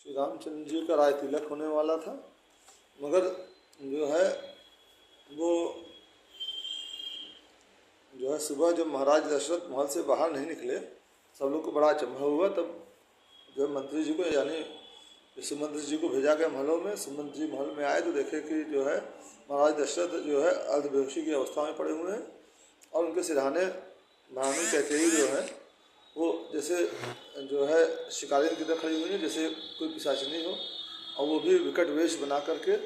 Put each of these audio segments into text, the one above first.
श्री रामचंद्र जी का राय तिलक होने वाला था, मगर जो है वो जो है सुबह जब महाराज दशरथ महल से बाहर नहीं निकले, सब लोग को बड़ा अचंभा हुआ। तब जो है मंत्री जी को यानी सुमंत्र जी को भेजा गया महलों में। सुमंत्र जी महल में आए तो देखे कि जो है महाराज दशरथ जो है अर्धबेहोशी की अवस्था में पड़े हुए हैं और उनके सिरहाने महारानी कैकेयी जो है वो जैसे जो है शिकारिन की तरह खड़ी हुई है, जैसे कोई पिशाचिनी हो, और वो भी विकट वेश बना करके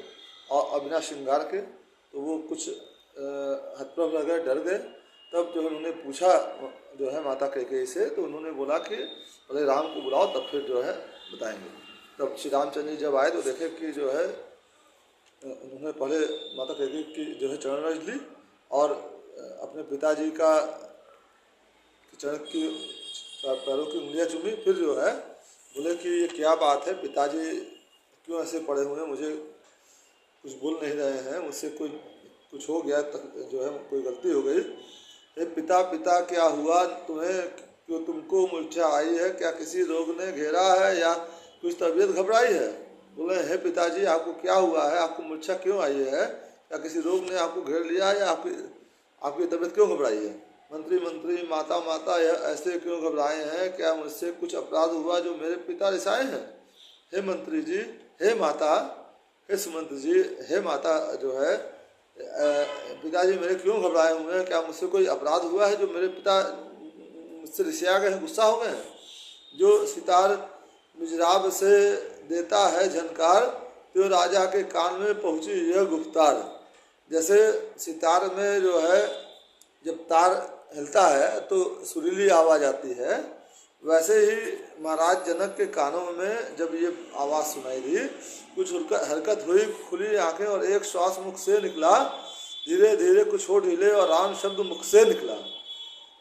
और बिना श्रृंगार के। तो वो कुछ हतप्रभ रह गए, डर गए। तब जो है उन्होंने पूछा जो है माता कैकेयी से, तो उन्होंने बोला कि पहले राम को बुलाओ तब फिर जो है बताएंगे। तब श्री रामचंद्र जी जब आए तो देखे कि जो है उन्होंने पहले माता कैकेयी की जो है चरण रज ली और अपने पिताजी का चरण की पैरों की उंगलियां चूमी। फिर जो है बोले कि ये क्या बात है, पिताजी क्यों ऐसे पड़े हुए हैं, मुझे कुछ बोल नहीं रहे हैं, मुझसे कुछ हो गया, जो है कोई गलती हो गई। हे पिता पिता क्या हुआ तुम्हें, क्यों तुमको मूर्छा आई है, क्या किसी रोग ने घेरा है या कुछ तबीयत घबराई है। बोले हे पिताजी आपको क्या हुआ है, आपको मूर्छा क्यों आई है, क्या किसी रोग ने आपको घेर लिया है या आपकी तबीयत क्यों घबराई है। मंत्री माता माता यह ऐसे क्यों घबराए हैं, क्या मुझसे कुछ अपराध हुआ जो मेरे पिता रिसाए हैं। हे मंत्री जी, हे माता, हे सुमंत्र जी, हे माता जो है पिताजी मेरे क्यों घबराए हुए हैं, क्या मुझसे कोई अपराध हुआ है जो मेरे पिता मुझसे रिसिया गए हैं, गुस्सा हो गए हैं। जो सितार मिजराब से देता है झनकार, तो राजा के कान में पहुंची यह गुफ्तार। जैसे सितार में जो है जब तार हिलता है तो सुरीली आवाज़ आती है, वैसे ही महाराज जनक के कानों में जब ये आवाज़ सुनाई दी, कुछ हरकत हुई, खुली आंखें और एक श्वास मुख से निकला, धीरे धीरे कुछ होठ हिले और राम शब्द मुख से निकला।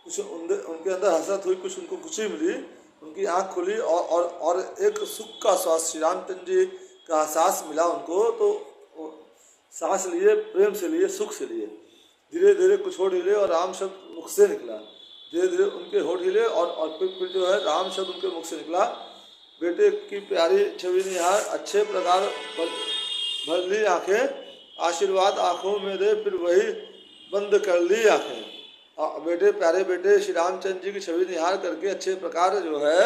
कुछ उनके अंदर हसरत हुई, कुछ उनको खुशी मिली, उनकी आंख खुली और एक सुख का श्वास, श्री रामचंद्र जी का सांस मिला उनको। तो सांस लिए, प्रेम से लिए, सुख से लिए। धीरे धीरे कुछ होठ हिले और राम शब्द मुख से निकला। धीरे धीरे उनके होठ हिले और फिर जो है राम शब्द उनके मुख से निकला। बेटे की प्यारी छवि निहार अच्छे प्रकार भर ली आंखें, आशीर्वाद आंखों में दे फिर वही बंद कर ली आंखें। बेटे प्यारे बेटे श्री रामचंद्र जी की छवि निहार करके अच्छे प्रकार जो है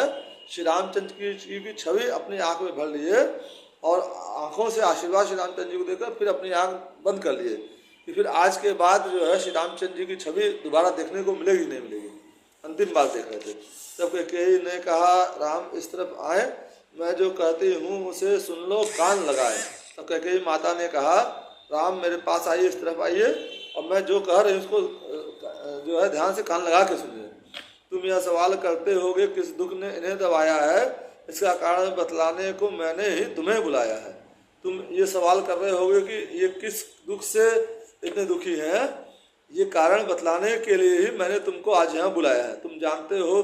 श्री रामचंद्र जी की छवि अपनी आंख में भर लिए और आंखों से आशीर्वाद श्री रामचंद्र जी को देकर फिर अपनी आंख बंद कर लिए कि फिर आज के बाद जो है श्री रामचंद्र जी की छवि दोबारा देखने को मिलेगी नहीं मिलेगी। अंतिम बार देख रहे थे। तब कैकेयी ने कहा राम इस तरफ आए, मैं जो कहती हूँ उसे सुन लो, कान लगाए। तब कैकेयी माता ने कहा राम मेरे पास आइए, इस तरफ आइए, और मैं जो कह रही हूँ उसको जो है ध्यान से कान लगा के सुनिए। तुम यह सवाल करते होगे किस दुख ने इन्हें दबाया है, इसका कारण बतलाने को मैंने ही तुम्हें बुलाया है। तुम ये सवाल कर रहे होगे कि ये किस दुख से इतने दुखी हैं, ये कारण बतलाने के लिए ही मैंने तुमको आज यहाँ बुलाया है। तुम जानते हो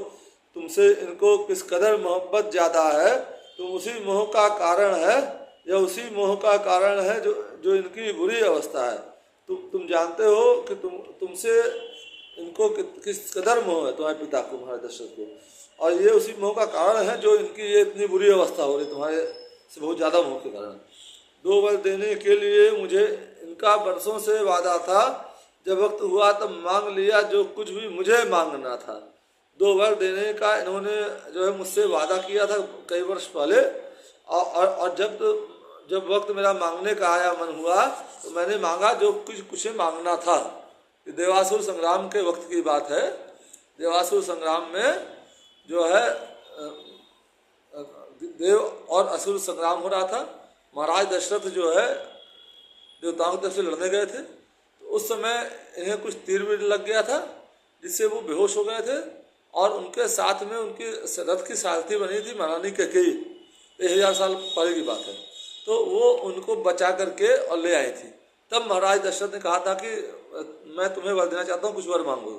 तुमसे इनको किस कदर मोहब्बत ज़्यादा है, तुम उसी मोह का कारण है या उसी मोह का कारण है जो इनकी बुरी अवस्था है। तुम जानते हो कि तुमसे इनको किस कदर मोह है, तुम्हारे पिता को, तुम्हारे दशरथ को, और ये उसी मोह का कारण है जो इनकी ये इतनी बुरी अवस्था हो रही तुम्हारे से बहुत ज़्यादा मोह के कारण। 2 वर देने के लिए मुझे इनका बरसों से वादा था, जब वक्त हुआ तब मांग लिया जो कुछ भी मुझे मांगना था। 2 वर देने का इन्होंने जो है मुझसे वादा किया था कई वर्ष पहले, और जब वक्त मेरा मांगने का आया, मन हुआ, तो मैंने मांगा जो कुछ मांगना था। देवासुर संग्राम के वक्त की बात है। देवासुर संग्राम में जो है देव और असुर संग्राम हो रहा था। महाराज दशरथ जो है देवताओं की तरफ से लड़ने गए थे, तो उस समय इन्हें कुछ तीर वीर लग गया था जिससे वो बेहोश हो गए थे, और उनके साथ में उनकी रथ की सारथी बनी थी महारानी कैकेयी, 1000 साल पहले की बात है। तो वो उनको बचा करके और ले आई थी। तब महाराज दशरथ ने कहा था कि मैं तुम्हें वर देना चाहता हूँ, कुछ वर मांगो।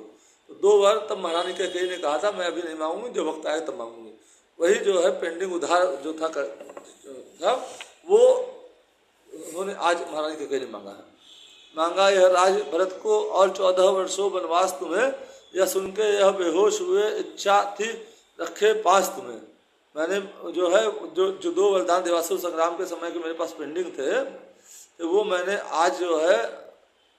तो 2 वर तब महारानी कैकेयी ने कहा था मैं अभी नहीं मांगूंगी, जब वक्त आए तब मांगूंगी। वही जो है पेंडिंग उधार जो था वो उन्होंने आज महारानी कैकेयी ने मांगा है। मांगा यह राज भरत को और 14 वर्षों वनवास तुम्हें, यह सुन के यह बेहोश हुए, इच्छा थी रखे पास तुम्हें। मैंने जो है जो 2 वरदान देवासुर संग्राम के समय के मेरे पास पेंडिंग थे, तो वो मैंने आज जो है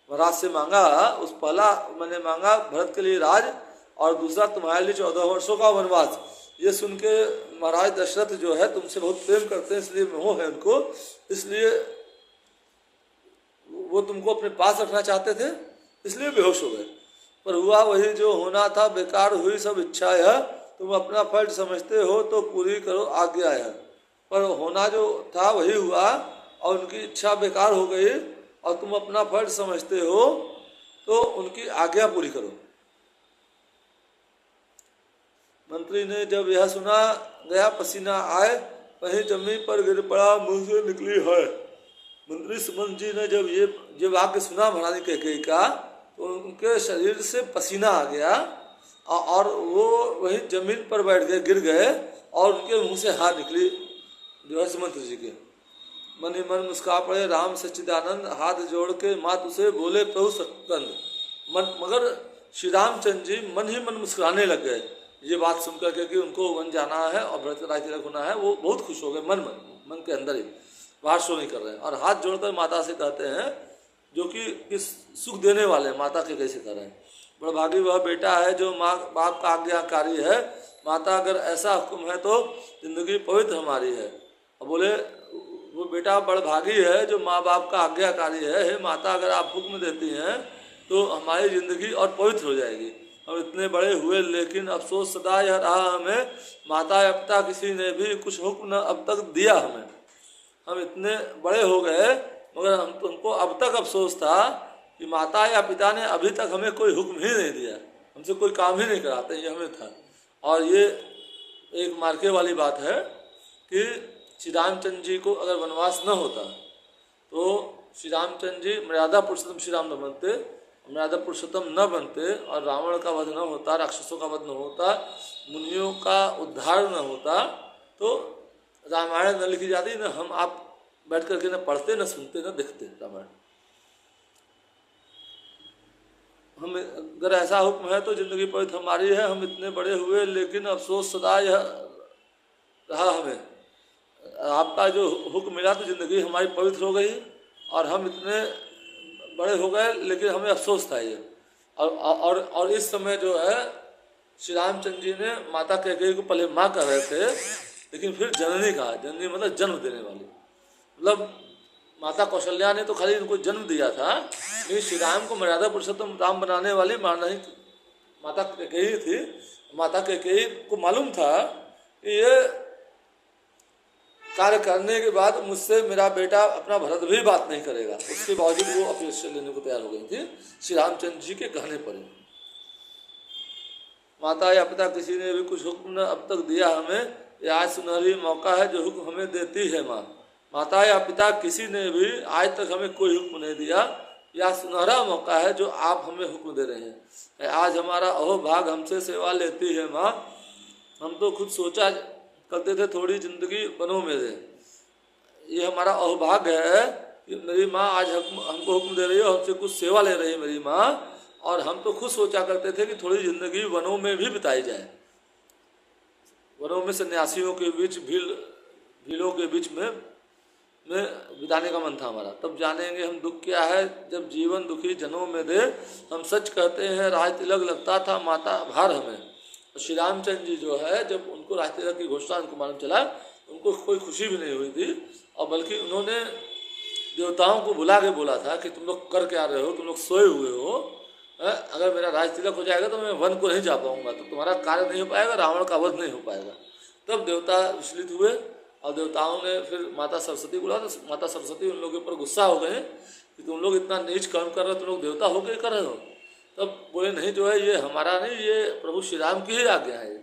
महाराज से मांगा। उस पहला मैंने मांगा भरत के लिए राज, और दूसरा तुम्हारे लिए 14 वर्षों का वनवास। ये सुन के महाराज दशरथ जो है तुमसे बहुत प्रेम करते हैं, इसलिए मोह है उनको, इसलिए वो तुमको अपने पास रखना चाहते थे, इसलिए बेहोश हो गए। पर हुआ वही जो होना था, बेकार हुई सब इच्छा है, तुम अपना फर्ज समझते हो तो पूरी करो आज्ञा है। पर होना जो था वही हुआ, और उनकी इच्छा बेकार हो गई, और तुम अपना फर्ज समझते हो तो उनकी आज्ञा पूरी करो। मंत्री ने जब यह सुना, गया पसीना आए, कहीं जमीन पर गिर पड़ा, मुंह से निकली है। मंत्री सुमंत जी ने जब वाक्य सुना महारानी कैकेयी का, तो उनके शरीर से पसीना आ गया, और वो वही जमीन पर बैठ गए, गिर गए, और उनके मुंह से हाथ निकली जो है सुमंत जी के। मन ही मन मुस्कुरा पड़े राम सच्चिदानंद, हाथ जोड़ के मात उसे बोले प्रभु सत्कंद। मगर श्री रामचंद्र जी मन ही मन मुस्कुराने लग गए ये बात सुनकर के कि उनको वन जाना है और भरत राज तिलक होना है। वो बहुत खुश हो गए मन के अंदर ही, बाहर शो नहीं कर रहे हैं, और हाथ जोड़कर माता से कहते हैं, जो कि सुख देने वाले हैं, माता के कैसे कर रहे हैं। बड़भागी वह बेटा है जो माँ बाप का आज्ञाकारी है, माता अगर ऐसा हुक्म है तो जिंदगी पवित्र हमारी है। और बोले वो बेटा बड़भागी है जो माँ बाप का आज्ञाकारी है, हे माता अगर आप हुक्म देती हैं तो हमारी जिंदगी और पवित्र हो जाएगी। हम इतने बड़े हुए लेकिन अफसोस सदा यह रहा हमें, माता या पिता किसी ने भी कुछ हुक्म न अब तक दिया हमें। हम इतने बड़े हो गए मगर हमको अब तक अफसोस था कि माता या पिता ने अभी तक हमें कोई हुक्म ही नहीं दिया, हमसे कोई काम ही नहीं कराते, ये हमें था। और ये एक मार्के वाली बात है कि श्री रामचंद्र जी को अगर वनवास न होता तो श्री रामचंद्र जी मर्यादा पुरुषोत्तम श्री राम न बनते, मर्यादा पुरुषोत्तम न बनते, और रावण का वध न होता, राक्षसों का वध न होता, मुनियों का उद्धार न होता, तो रामायण न लिखी जाती, न हम आप बैठ करके न पढ़ते, न सुनते, न देखते रामायण। हम अगर ऐसा हुक्म है तो जिंदगी पवित्र हमारी है। हम इतने बड़े हुए लेकिन अफसोस सदा यह रहा हमें, आपका जो हुक्म मिला तो जिंदगी हमारी पवित्र हो गई, और हम इतने बड़े हो गए लेकिन हमें अफसोस था ये। और इस समय जो है श्री रामचंद्र जी ने माता कैकेयी को पहले माँ कह रहे थे, लेकिन फिर जननी कहा। जननी मतलब जन्म देने वाली, मतलब माता कौशल्या ने तो खाली इनको जन्म दिया था, लेकिन श्री राम को मर्यादा पुरुषोत्तम राम बनाने वाली माता कैकेयी थी। माता कैकेयी को मालूम था कि ये कार्य करने के बाद मुझसे मेरा बेटा अपना भरत भी बात नहीं करेगा, उसके बावजूद वो अपने लेने को तैयार हो गई थी श्री रामचंद्र जी के कहने पर। माता या पिता किसी ने भी कुछ हुक्म न अब तक दिया हमें, ये आज सुनहरी मौका है जो हुक्म हमें देती है माँ। माता या पिता किसी ने भी आज तक हमें कोई हुक्म नहीं दिया, या सुनहरा मौका है जो आप हमें हुक्म दे रहे हैं। आज हमारा अहोभाग हमसे सेवा लेती है माँ। हम तो खुद सोचा करते थे थोड़ी जिंदगी वनों में दे, ये हमारा अहोभाग्य है कि मेरी माँ आज हमको हुक्म दे रही है, हमसे कुछ सेवा ले रही है मेरी माँ। और हम तो खुद सोचा करते थे कि थोड़ी जिंदगी वनों में भी बिताई जाए, वनों में सन्यासियों के बीच भीलों के बीच में बिताने का मन था हमारा। तब जानेंगे हम दुख क्या है जब जीवन दुखी जनों में दे, हम सच कहते हैं राज तिलक लगता था माता भार हमें। तो श्री रामचंद्र जी जो है जब उनको राज तिलक की घोषणा उनको मालूम चला, उनको कोई खुशी भी नहीं हुई थी, और बल्कि उन्होंने देवताओं को बुला के बोला था कि तुम लोग कर क्या रहे हो, तुम लोग सोए हुए हो, अगर मेरा राज तिलक हो जाएगा तो मैं वन को नहीं जा पाऊंगा, तो तुम्हारा कार्य नहीं हो पाएगा, रावण का वध नहीं हो पाएगा। तब देवता विचलित हुए, और देवताओं ने फिर माता सरस्वती बुला, तो माता सरस्वती उन लोगों के ऊपर गुस्सा हो गए कि तुम लोग इतना नीच कर्म कर रहे हो, तुम लोग देवता होकर कर रहे हो। तब बोले नहीं जो है ये हमारा नहीं, ये प्रभु श्री राम की ही आज्ञा है।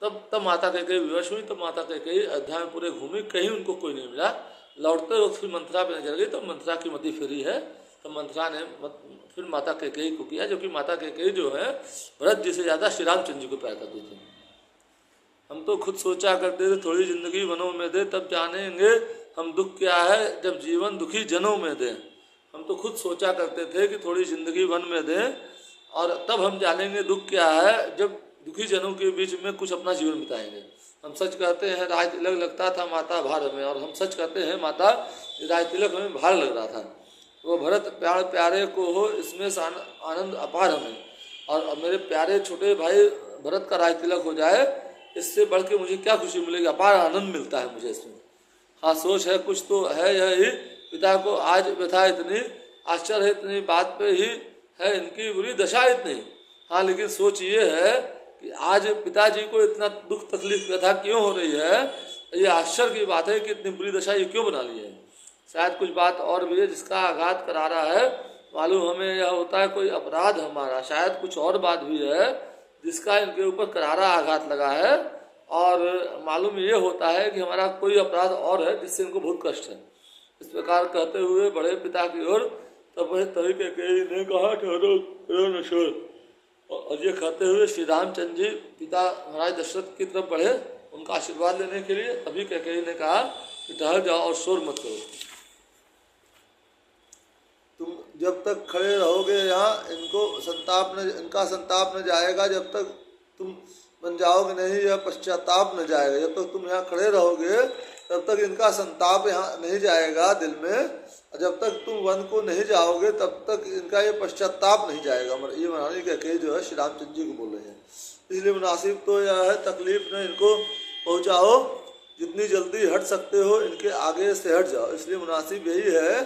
तब माता कैकेयी विवश हुई। तब माता कैकेयी अयोध्या में पूरे घूमी, कहीं उनको कोई नहीं मिला। लौटते वक्त फिर मंथरा पे नजर गई, तो मंथरा की मति फेरी है, तो मंथरा ने फिर माता कैकेयी को किया, जो कि माता कैकेयी जो है भरत जी से ज़्यादा श्री रामचंद्र जी को प्यार करती थी। हम तो खुद सोचा करते थे थोड़ी जिंदगी वनों में दे, तब जानेंगे हम दुख क्या है जब जीवन दुखी जनों में दे। हम तो खुद सोचा करते थे कि थोड़ी जिंदगी वन में दे, और तब हम जानेंगे दुख क्या है जब दुखी जनों के बीच में कुछ अपना जीवन बिताएंगे। हम सच कहते हैं राज तिलक लगता था माता भार में, और हम सच कहते हैं माता राज तिलक हमें भार लग रहा था। वो भरत प्यार प्यारे को हो इसमें आनंद अपार हमें, और मेरे प्यारे छोटे भाई भरत का राज तिलक हो जाए, इससे बढ़ के मुझे क्या खुशी मिलेगी, अपार आनंद मिलता है मुझे इसमें। हाँ सोच है कुछ तो है यह ही, पिता को आज व्यथा इतनी, आश्चर्य है इतनी बात पे ही, है इनकी बुरी दशा इतनी। हाँ लेकिन सोच ये है कि आज पिताजी को इतना दुख तकलीफ व्यथा क्यों हो रही है, ये आश्चर्य की बात है कि इतनी बुरी दशा ये क्यों बना ली है। शायद कुछ बात और भी है जिसका आघात करा रहा है, मालूम हमें यह होता है कोई अपराध हमारा, शायद कुछ और बात भी है जिसका इनके ऊपर करारा आघात लगा है, और मालूम ये होता है कि हमारा कोई अपराध और है जिससे इनको बहुत कष्ट है। इस प्रकार कहते हुए बड़े पिता की ओर तब तरीके ने कहा ठहरो करो न शोर, और ये कहते हुए श्री रामचंद्र जी पिता महाराज दशरथ की तरफ बढ़े उनका आशीर्वाद लेने के लिए। तभी कैकेयी ने कहा कि ठहर जाओ और शोर मत करो, तुम जब तक खड़े रहोगे यहाँ इनका संताप न जाएगा, जब तक तुम बन जाओगे नहीं या पश्चाताप न जाएगा। जब तक तुम यहाँ खड़े रहोगे तब तक इनका संताप यहाँ नहीं जाएगा दिल में, और जब तक तुम वन को नहीं जाओगे तब तक इनका ये पश्चाताप नहीं जाएगा। ये महारानी कैकेयी जो है श्री रामचंद्र जी को बोल रहे हैं। इसलिए मुनासिब तो यह है तकलीफ न इनको पहुँचाओ, जितनी जल्दी हट सकते हो इनके आगे से हट जाओ। इसलिए मुनासिब यही है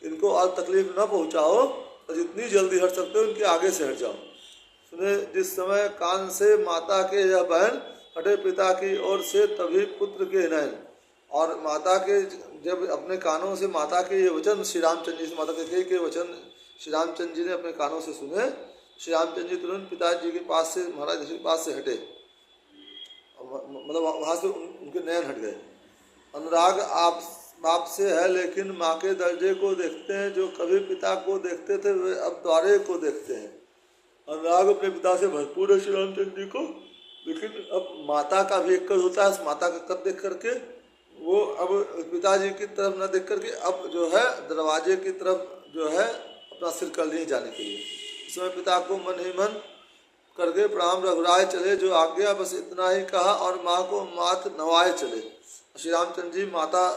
इनको और तकलीफ न पहुँचाओ, और जितनी जल्दी हट सकते हो इनके आगे से हट जाओ। सुने जिस समय कान से माता के यह बहन हटे पिता की ओर से, तभी पुत्र के नयन। और माता के जब अपने कानों से माता के ये वचन श्री रामचंद्र जी से, माता कैकेयी के वचन श्री रामचंद्र जी ने अपने कानों से सुने, श्री रामचंद्र जी तुरंत पिताजी के पास से, महाराज दशरथ के पास से हटे, मतलब वहाँ से उनके नयन हट गए। अनुराग आप से है लेकिन माँ के दर्जे को देखते हैं, जो कभी पिता को देखते थे वे अब द्वारे को देखते हैं। अनुराग अपने पिता से भरपूर है श्री रामचंद्र जी को, लेकिन अब माता का भी एक कद होता है, माता का कद देख करके वो अब पिताजी की तरफ न देख करके अब जो है दरवाजे की तरफ जो है अपना सिर कर लिए जाने के लिए। इस समय पिता को मन ही मन करके प्रणाम रघुराय चले, जो आज्ञा बस इतना ही कहा, और माँ को माथ नवाए चले। श्री रामचंद्र जी माता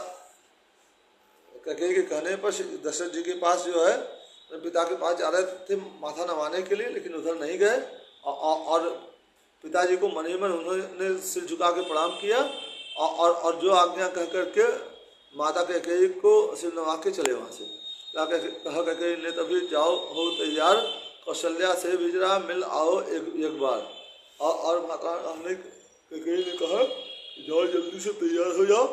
कैकेयी के कहने पर दशरथ जी के पास जो है पिता के पास जा रहे थे माथा नवाने के लिए, लेकिन उधर नहीं गए, और पिताजी को मन ही मन उन्होंने सिर झुका के प्रणाम किया, और जो आज्ञा कह करके माता कैकेयी को सिर नवा के चले वहाँ से। कहा कैकेयी ने तभी जाओ हो तैयार, कौशल्या से विजरा मिल आओ एक बार। और माता हमने कैकेयी ने कहा जाओ जल्दी से तैयार हो जाओ,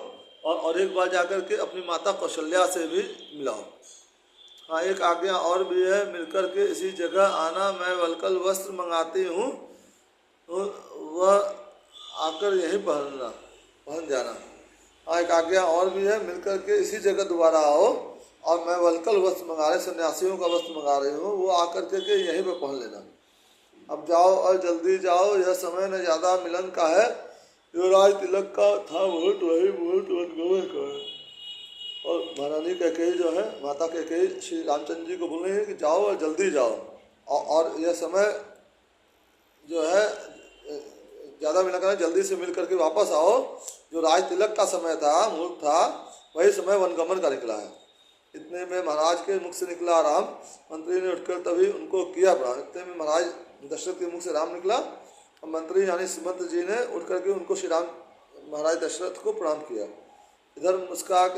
और एक बार जाकर के अपनी माता कौशल्या से भी मिलाओ। हाँ एक आज्ञा और भी है, मिलकर के इसी जगह आना, मैं वलकल वस्त्र मंगाती हूँ, वह आकर यहीं पहन जाना। हाँ एक आज्ञा और भी है, मिलकर के इसी जगह दोबारा आओ, और मैं वलकल वस्त्र मंगा रहे सन्यासियों का वस्त्र मंगा रही हूँ, वो आकर के यहीं पर पहन लेना। अब जाओ और जल्दी जाओ, यह समय न ज़्यादा मिलन का है, जो राज तिलक का था मुहूर्त वही मुहूर्त वनगमन का है। और महारानी कैकेयी जो है माता कैकेयी श्री रामचंद्र जी को बोल रही है कि जाओ और जल्दी जाओ, और यह समय जो है ज़्यादा मिलन का है, जल्दी से मिल करके वापस आओ। जो राज तिलक का समय था मुहूर्त था वही समय वनगमन का निकला है। इतने में महाराज के मुख से निकला राम, मंत्री ने उठकर तभी उनको किया प्रणाम। इतने में महाराज दशरथ के मुख से राम निकला, और मंत्री यानी सुमंत्र जी ने उठ करके उनको श्री राम महाराज दशरथ को प्रणाम किया। इधर मुस्कुरा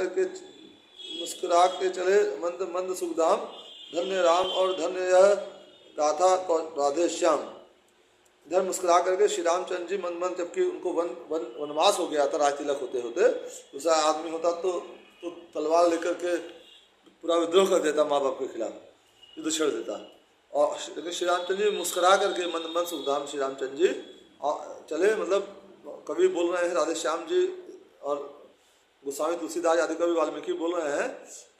के चले मंद मंद सुखधाम, धन्य राम और धन्य यह गाथा राधे श्याम। इधर मुस्कुरा करके श्री रामचंद्र जी मंद मंद, जबकि उनको वनवास हो गया था राज तिलक होते होते, दूसरा आदमी होता तो तलवार लेकर के पूरा विद्रोह कर देता, माँ बाप के खिलाफ युद्ध छेड़ देता। और लेकिन श्री रामचंद्र जी मुस्कुरा करके मंद मंद सुखधाम श्री रामचंद्र जी चले। मतलब कवि बोल रहे हैं राधे श्याम जी, और गोस्वामी तुलसीदास आदि कवि वाल्मीकि बोल रहे हैं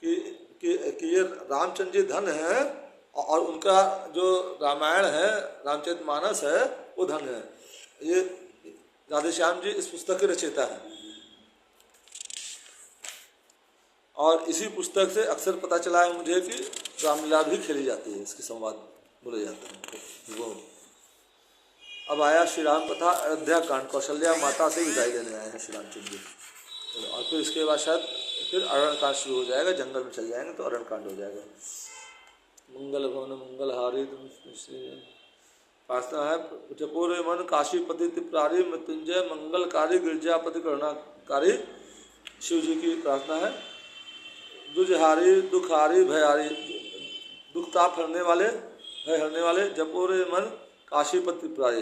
कि ये रामचंद्र जी धन है, और उनका जो रामायण है रामचरितमानस है वो धन है। ये राधे श्याम जी इस पुस्तक के रचयिता हैं, और इसी पुस्तक से अक्सर पता चला है मुझे कि रामलीला भी खेली जाती है, इसके संवाद बोले जाते हैं वो। अब आया श्री राम कथा अयोध्या कांड। कौशल्या माता से विदाई लेने आए हैं श्री रामचंद्र जी। और फिर इसके बाद शायद फिर अरण्य कांड शुरू हो जाएगा, जंगल में चल जाएंगे तो अरण्य कांड हो जाएगा। मंगल भवन मंगलहारी प्रार्थना है। जपोरे मन काशीपति त्रिपुरारी मृत्युंजय मंगलकारी गिरजापति करुणाकारी शिव जी की प्रार्थना है। दुजहारी दुखारी भयहारी, दुख ताप हरने वाले भय हरने वाले। जपोरे मन काशीपति त्रिपुरारी,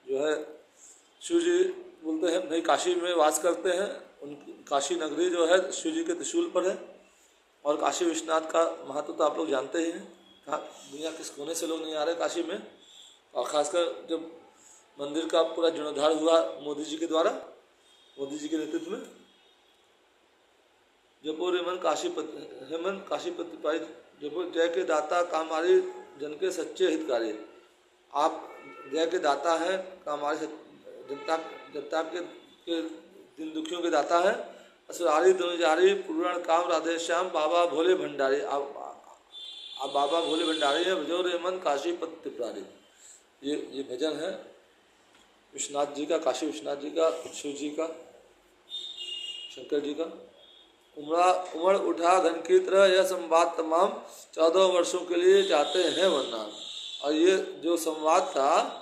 जो है शिव जी बोलते हैं नहीं काशी में वास करते हैं, उनकी काशी नगरी जो है शिव जी के त्रिशूल पर है। और काशी विश्वनाथ का महत्व तो आप लोग जानते ही हैं, कहाँ दुनिया किस कोने से लोग नहीं आ रहे काशी में। और ख़ासकर जब मंदिर का पूरा जीर्णोद्धार हुआ मोदी जी के द्वारा, मोदी जी के नेतृत्व में। जपोर हेमन काशीपति पाई, जपोर जय के दाता कामारी जन के सच्चे हितकारी। आप जय के दाता हैं, कामारी जनता के दिन दुखियों के दाता है। असुरारी दुनिजारी पूर्ण काम राधे श्याम बाबा भोले भंडारी। आप बाबा भोले भंडारी हैं। भजो रे मन काशीपति त्रिपुरारी, ये भजन है विश्वनाथ जी का, काशी विश्वनाथ जी का, शिव जी का, शंकर जी का। उमड़ उठा घन की तरह यह संवाद तमाम 14 वर्षों के लिए जाते हैं वरना। और ये जो संवाद था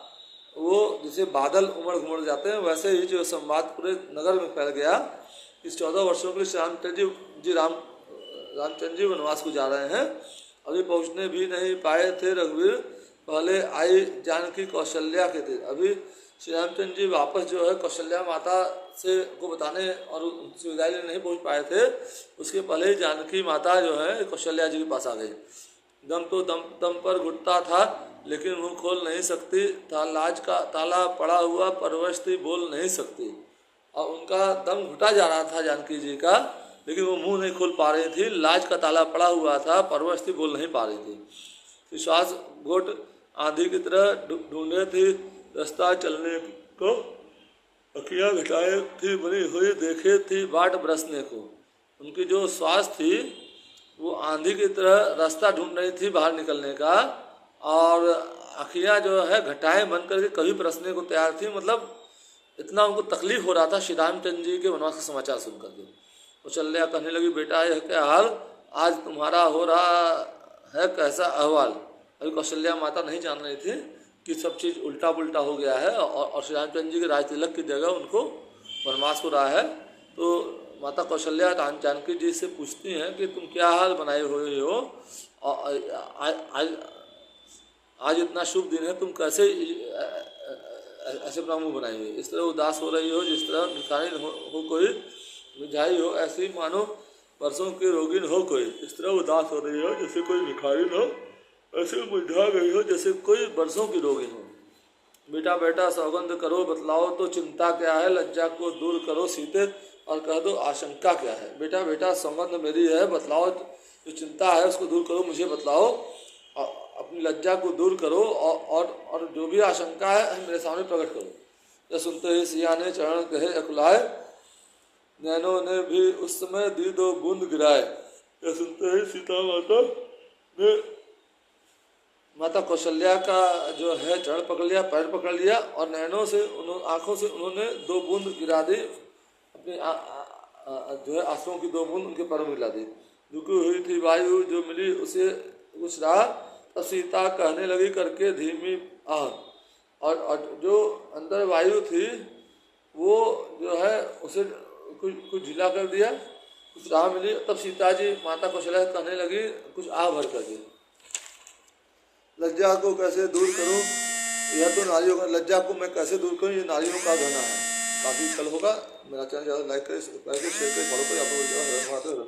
वो जैसे बादल उमड़ घुमड़ जाते हैं, वैसे ही जो संवाद पूरे नगर में फैल गया। इस 14 वर्षों के लिए रामचंद्र जी वनवास को जा रहे हैं। अभी पहुंचने भी नहीं पाए थे रघुवीर, पहले आई जानकी कौशल्या के थे। अभी श्री रामचंद्र जी वापस जो है कौशल्या माता से को बताने और उनसे विदाई लेने नहीं पहुंच पाए थे, उसके पहले ही जानकी माता जो है कौशल्या जी के पास आ गई। दम तो दम पर घुटता था लेकिन मुंह खोल नहीं सकती था, लाज का ताला पड़ा हुआ परवश थी बोल नहीं सकती। और उनका दम घुटा जा रहा था जानकी जी का, लेकिन वो मुंह नहीं खोल पा रही थी, लाज का ताला पड़ा हुआ था, परवश थी बोल नहीं पा रही थी। श्वास घोट आंधी की तरह ढूंढे थी रास्ता चलने को, अखियाँ घटाए थी बनी हुई देखे थी बाट बरसने को। उनकी जो श्वास थी वो आंधी की तरह रास्ता ढूंढ रही थी बाहर निकलने का, और अखियाँ जो है घटाएं बन करके कभी बरसने को तैयार थी। मतलब इतना उनको तकलीफ हो रहा था श्री रामचंद्र जी के वनवास का समाचार सुन करके। कौशल्या कहने लगी, बेटा यह क्या हाल, आज तुम्हारा हो रहा है कैसा अहवाल। अभी कौशल्या माता नहीं जान रही थी कि सब चीज़ उल्टा पुल्टा हो गया है और श्री रामचंद्र जी के राज तिलक की जगह उनको वनवास हो रहा है। तो माता कौशल्या जानकी जी से पूछती हैं कि तुम क्या हाल बनाए हुए हो, आज इतना शुभ दिन है, तुम कैसे ऐसे अपना मुँह बनाए हुए, इस तरह उदास हो रही हो जिस तरह भिखारी हो कोई मिठाई हो, ऐसी मानो परसों की रोगिन हो कोई। इस तरह उदास हो रही हो जैसे कोई भिखारी हो, ऐसे मुरझा गई हो जैसे कोई बरसों की रोगिन हो। बेटा बेटा सौगंध करो बतलाओ तो चिंता क्या है, लज्जा को दूर करो सीते और कह दो आशंका क्या है। बेटा बेटा सौगंध मेरी है, बतलाओ जो चिंता है उसको दूर करो, मुझे बतलाओ, अपनी लज्जा को दूर करो और जो भी आशंका है मेरे सामने प्रकट करो। यह सुनते ही सिया ने चरण कहे अकुलाए, नैनों ने भी उस समय दी 2 बूंद गिराए। यह सुनते ही सीता माता ने माता कौशल्या का जो है चरण पकड़ लिया, पैर पकड़ लिया और नैनों से आँखों से उन्होंने 2 बूंद गिरा दी, अपनी जो है आंसुओं की 2 बूंद उनके पैरों में गिरा दी। रुकी हुई थी वायु जो मिली उसे कुछ रहा, तब सीता कहने लगी करके धीमी आह। और जो अंदर वायु थी वो जो है उसे कुछ ढीला कर दिया, कुछ राह मिली। तब सीता जी माता कौशल्या कहने लगी कुछ आह भर कर दी। लज्जा को कैसे दूर करूं, यह तो नारियों का, लज्जा को मैं कैसे दूर करूं, ये नारियों का गहना है। काफ़ी कल होगा। मेरा चैनल ज़्यादा लाइक करें, शेयर करें, फॉलो करें। आप लोग